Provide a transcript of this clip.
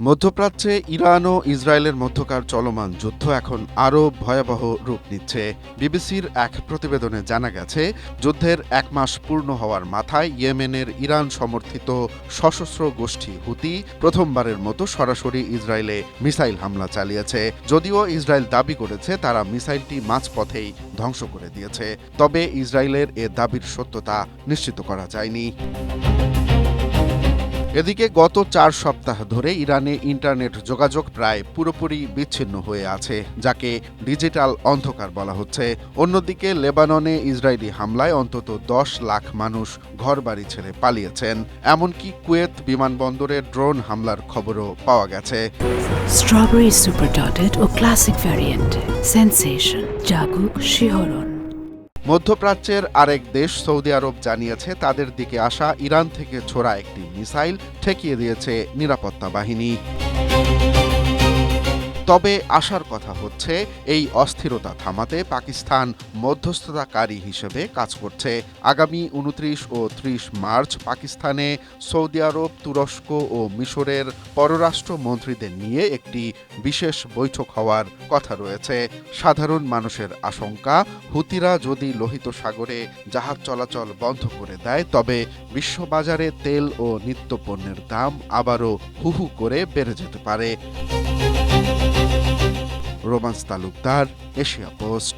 মধ্যপ্রাচ্যে ইরান ও ইসরায়েলের মধ্যকার চলমান যুদ্ধ এখন আরও ভয়াবহ রূপ নিচ্ছে। বিবিসির এক প্রতিবেদনে জানা গেছে, যুদ্ধের ১ মাস পূর্ণ হওয়ার মাথায় ইয়েমেনের ইরান সমর্থিত সশস্ত্র গোষ্ঠী হুতি প্রথমবারের মতো সরাসরি ইসরায়েলে মিসাইল হামলা চালিয়েছে। যদিও ইসরায়েল দাবি করেছে তারা মিসাইলটি মাঝপথেই ধ্বংস করে দিয়েছে, তবে ইসরায়েলের এ দাবির সত্যতা নিশ্চিত করা যায়নি। এদিকে গত ৪ সপ্তাহ ধরে ইরানে ইন্টারনেট যোগাযোগ প্রায় পুরোপুরি বিচ্ছিন্ন হয়ে আছে, যাকে ডিজিটাল অন্ধকার বলা হচ্ছে। অন্যদিকে লেবাননে ইসরায়েলি হামলায় অন্তত ১০ লাখ মানুষ ঘরবাড়ি ছেড়ে পালিয়েছেন। এমনকি কুয়েত বিমানবন্দরে ড্রোন হামলার খবরও পাওয়া গেছে। স্ট্রবেরি সুপার ডটেড ও ক্লাসিক ভ্যারিয়েন্টে সেন্সেশন জাগুক শিহরণ। মধ্যপ্রাচ্যের আরেক দেশ সৌদি আরব জানিয়েছে তাদের দিকে আসা ইরান থেকে ছোড়া একটি মিসাইল ঠেকিয়ে দিয়েছে নিরাপত্তা বাহিনী। তবে আশার কথা হচ্ছে, এই অস্থিরতা থামাতে পাকিস্তান মধ্যস্থতাকারী হিসেবে কাজ করছে। আগামী ২৯ ও ৩০ মার্চ পাকিস্তানে সৌদি আরব, তুরস্ক ও মিশরের পররাষ্ট্র মন্ত্রীদের নিয়ে একটি বিশেষ বৈঠক হওয়ার কথা রয়েছে। সাধারণ মানুষের আশঙ্কা, হুতিরা যদি লোহিত সাগরে জাহাজ চলাচল বন্ধ করে দেয় তবে বিশ্ববাজারে তেল ও নিত্যপণ্যের দাম আবারও হুহু করে বেড়ে যেতে পারে। Romance Talukdar, Asia post.